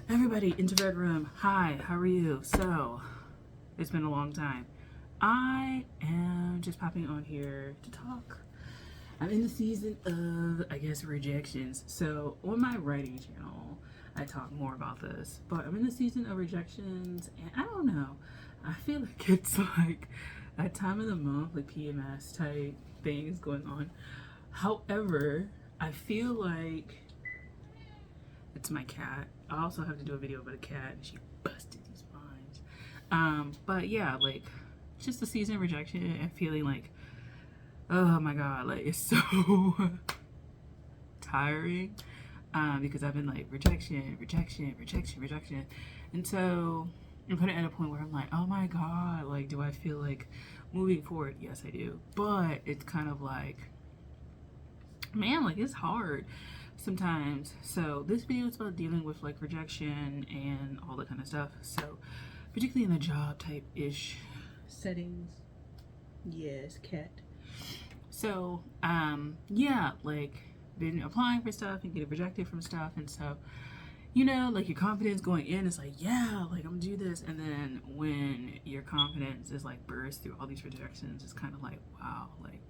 Everybody, introvert room. Hi, how are you? So, it's been a long time. I am just popping on here to talk. I'm in the season of, I guess, rejections. So, on my writing channel, I talk more about this. But I'm in the season of rejections, and I don't know. I feel like it's like that time of the month, like PMS type things going on. However, I feel like it's my cat. I also have to do a video about a cat, and she busted these vines. But yeah, like just the season of rejection and feeling like, oh my god, like it's so tiring. Because I've been like rejection, and so I'm kind of at a point where I'm like, oh my god, like do I feel like moving forward? Yes, I do, but it's kind of like, man, like it's hard sometimes. So this video is about dealing with like rejection and all that kind of stuff. So particularly in the job type ish settings. Yes, cat. So yeah, like been applying for stuff and getting rejected from stuff, and so like your confidence going in is like, yeah, like I'm gonna do this, and then when your confidence is like burst through all these rejections, it's kind of like, wow, like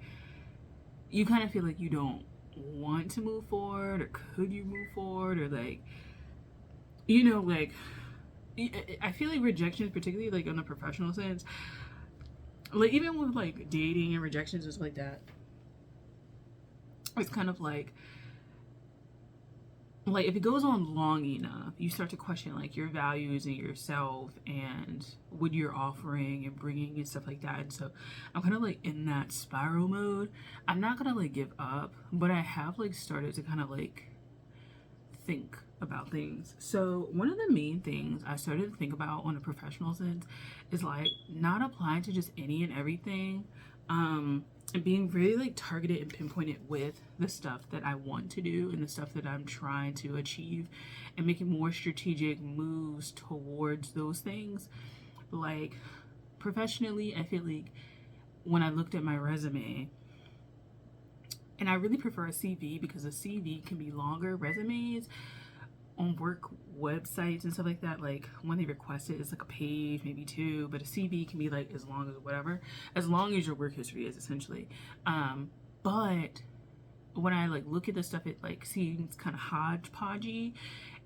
you kind of feel like you don't want to move forward, or could you move forward, or like like I feel like rejections, particularly like on a professional sense, like even with like dating and rejections and stuff like that, it's kind of like if it goes on long enough, you start to question like your values and yourself and what you're offering and bringing and stuff like that. And so I'm kind of like in that spiral mode. I'm not gonna like give up, but I have like started to kind of like think about things. So one of the main things I started to think about on a professional sense is like not applying to just any and everything, and being really like targeted and pinpointed with the stuff that I want to do and the stuff that I'm trying to achieve, and making more strategic moves towards those things. Like professionally, I feel like when I looked at my resume, and I really prefer a CV because a CV can be longer. Resumes on work websites and stuff like that, like when they request it, it's like a page, maybe two, but a CV can be like as long as whatever, as long as your work history is essentially. But when I like look at the stuff, it like seems kind of hodgepodgey,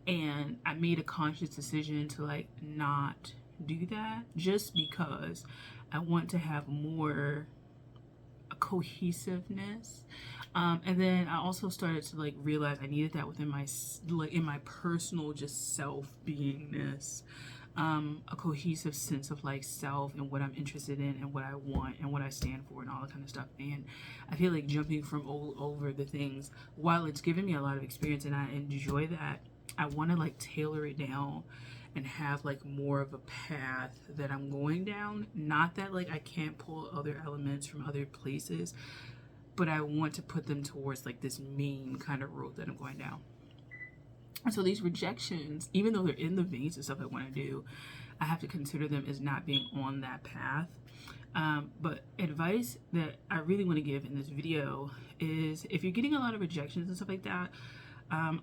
and I made a conscious decision to like not do that, just because I want to have more cohesiveness. And then I also started to like realize I needed that within my like in my personal just self beingness, a cohesive sense of like self and what I'm interested in and what I want and what I stand for and all that kind of stuff. And I feel like jumping from all over the things, while it's given me a lot of experience and I enjoy that, I want to like tailor it down and have like more of a path that I'm going down. Not that like I can't pull other elements from other places, but I want to put them towards like this main kind of road that I'm going down. And so these rejections, even though they're in the veins of stuff I want to do, I have to consider them as not being on that path. But advice that I really want to give in this video is, if you're getting a lot of rejections and stuff like that,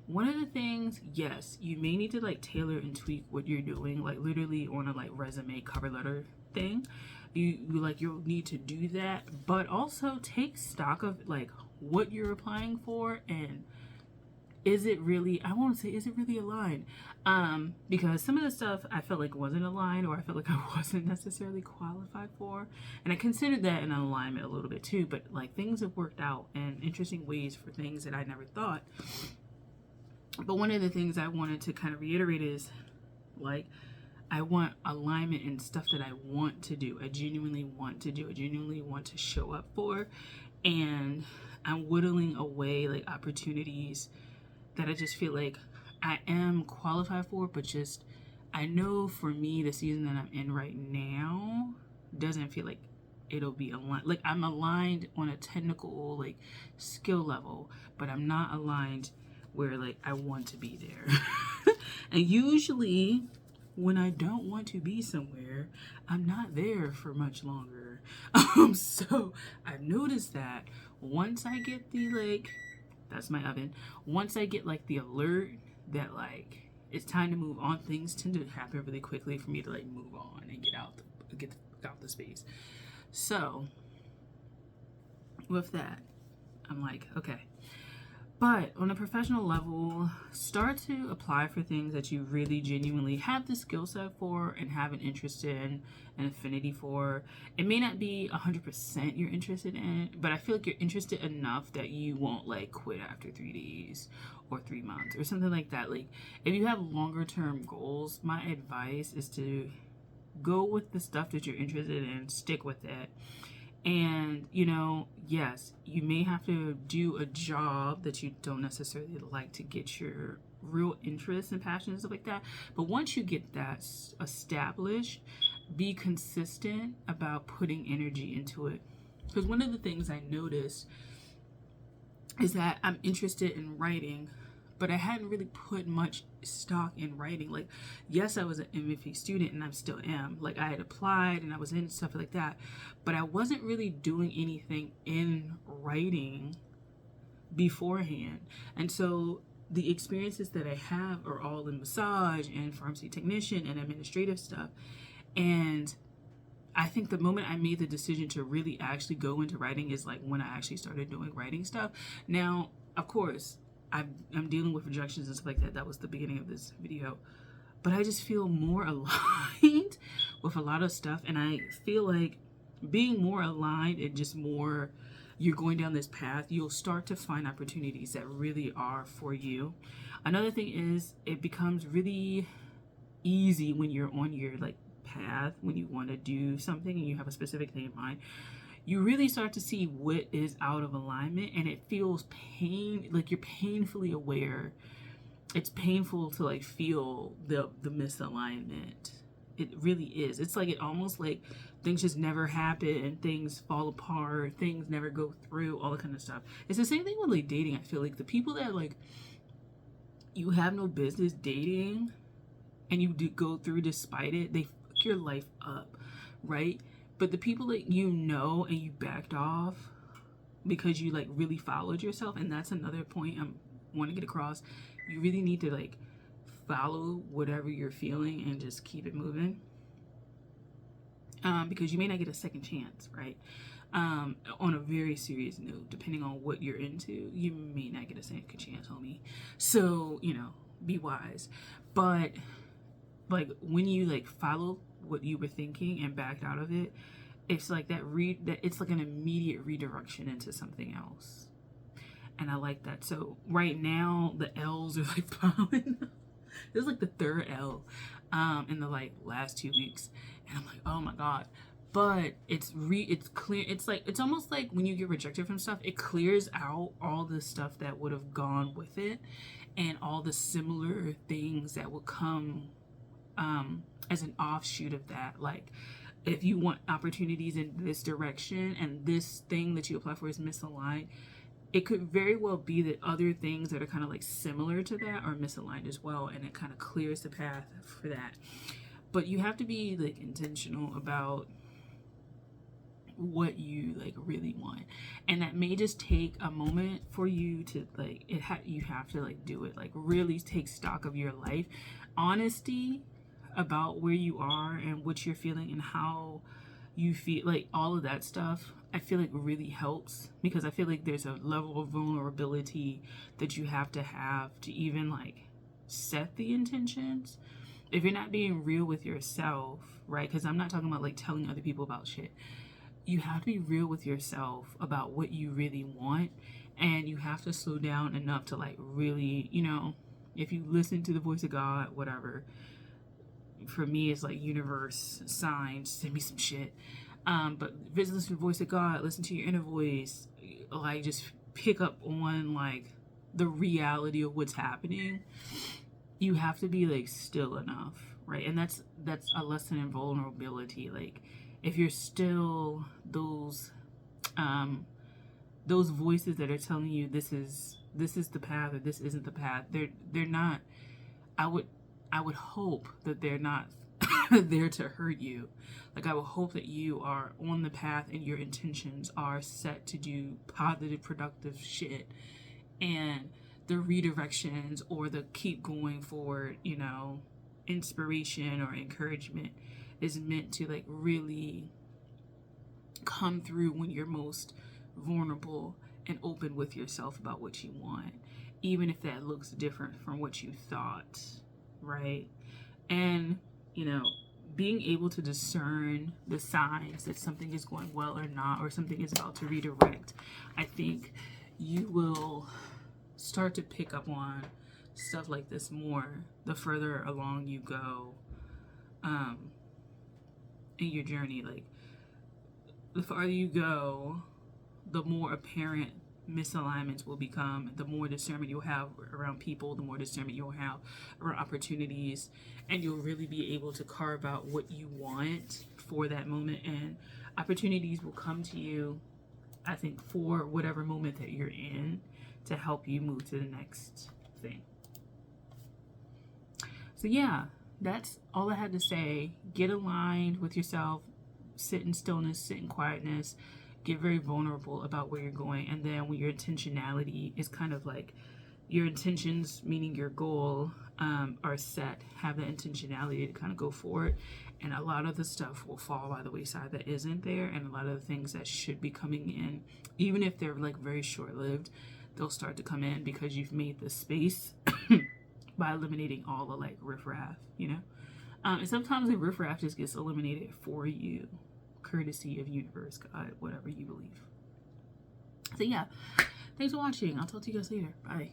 one of the things, yes, you may need to like tailor and tweak what you're doing, like literally on a like resume cover letter thing. You'll need to do that, but also take stock of like what you're applying for, and is it really, I won't say is it really aligned, because some of the stuff I felt like wasn't aligned, or I felt like I wasn't necessarily qualified for, and I considered that an alignment a little bit too, but like things have worked out in interesting ways for things that I never thought. But one of the things I wanted to kind of reiterate is like, I want alignment in stuff that I want to do. I genuinely want to do. I genuinely want to show up for. And I'm whittling away like opportunities that I just feel like I am qualified for, but just I know for me the season that I'm in right now doesn't feel like it'll be aligned. Like I'm aligned on a technical like skill level, but I'm not aligned where like I want to be there. And usually when I don't want to be somewhere, I'm not there for much longer. So I've noticed that once I get the like, that's my oven, once I get like the alert that like, it's time to move on. Things tend to happen really quickly for me to like move on and get out the space. So with that, I'm like, okay. But on a professional level, start to apply for things that you really genuinely have the skill set for and have an interest in, an affinity for. It may not be 100% you're interested in, but I feel like you're interested enough that you won't like quit after 3 days or 3 months or something like that. Like if you have longer term goals, my advice is to go with the stuff that you're interested in, stick with it. And, you know, yes, you may have to do a job that you don't necessarily like to get your real interests and passions and stuff like that. But once you get that established, be consistent about putting energy into it. Because one of the things I noticed is that I'm interested in writing, but I hadn't really put much stock in writing. Like, yes, I was an MFA student and I still am. Like, I had applied and I was in stuff like that, but I wasn't really doing anything in writing beforehand. And so the experiences that I have are all in massage and pharmacy technician and administrative stuff. And I think the moment I made the decision to really actually go into writing is like when I actually started doing writing stuff. Now, of course, I'm dealing with rejections and stuff like that. That was the beginning of this video. But I just feel more aligned with a lot of stuff. And I feel like being more aligned and just more, you're going down this path, you'll start to find opportunities that really are for you. Another thing is it becomes really easy when you're on your like path, when you want to do something and you have a specific thing in mind. You really start to see what is out of alignment, and it feels like you're painfully aware. It's painful to like feel the misalignment. It really is. It's like it almost like things just never happen and things fall apart, things never go through, all that kind of stuff. It's the same thing with like dating. I feel like the people that like you have no business dating and you do go through despite it, they fuck your life up, right? But the people that you know and you backed off because you like really followed yourself, and that's another point I want to get across. You really need to like follow whatever you're feeling and just keep it moving. Because you may not get a second chance, right? On a very serious note, depending on what you're into, you may not get a second chance, homie. So, you know, be wise. But like when you like follow what you were thinking and backed out of it, it's like that it's like an immediate redirection into something else. And I like that. So right now the L's are like piling up. This is like the third L in the like last 2 weeks, and I'm like, oh my god. But it's clear. It's almost like when you get rejected from stuff, it clears out all the stuff that would have gone with it and all the similar things that will come as an offshoot of that. Like if you want opportunities in this direction and this thing that you apply for is misaligned, it could very well be that other things that are kind of like similar to that are misaligned as well, and it kind of clears the path for that. But you have to be like intentional about what you like really want, and that may just take a moment for you to like you have to like do it, like really take stock of your life. Honesty about where you are and what you're feeling and how you feel, like all of that stuff, I feel like really helps, because I feel like there's a level of vulnerability that you have to even like set the intentions. If you're not being real with yourself, right? Because I'm not talking about like telling other people about shit. You have to be real with yourself about what you really want, and you have to slow down enough to like really, you know, if you listen to the voice of God, whatever. For me, it's like universe, signs, send me some shit. But listen to the voice of God, listen to your inner voice, like just pick up on like the reality of what's happening. You have to be like still enough, right? And that's a lesson in vulnerability. Like if you're still those voices that are telling you this is the path or this isn't the path, they're not. I would hope that they're not there to hurt you. Like I would hope that you are on the path and your intentions are set to do positive, productive shit, and the redirections or the keep going forward, you know, inspiration or encouragement is meant to like really come through when you're most vulnerable and open with yourself about what you want, even if that looks different from what you thought, right? And, you know, being able to discern the signs that something is going well or not, or something is about to redirect, I think you will start to pick up on stuff like this more the further along you go in your journey. Like, the farther you go, the more apparent misalignments will become, the more discernment you'll have around people, the more discernment you'll have around opportunities, and you'll really be able to carve out what you want for that moment, and opportunities will come to you, I think, for whatever moment that you're in to help you move to the next thing. So yeah, that's all I had to say. Get aligned with yourself, sit in stillness, sit in quietness, get very vulnerable about where you're going. And then when your intentionality is kind of like your intentions, meaning your goal, are set, have the intentionality to kind of go forward. And a lot of the stuff will fall by the wayside that isn't there. And a lot of the things that should be coming in, even if they're like very short-lived, they'll start to come in because you've made the space by eliminating all the like riffraff, you know? And sometimes the riffraff just gets eliminated for you, courtesy of universe, God, whatever you believe. So yeah, thanks for watching. I'll talk to you guys later. Bye.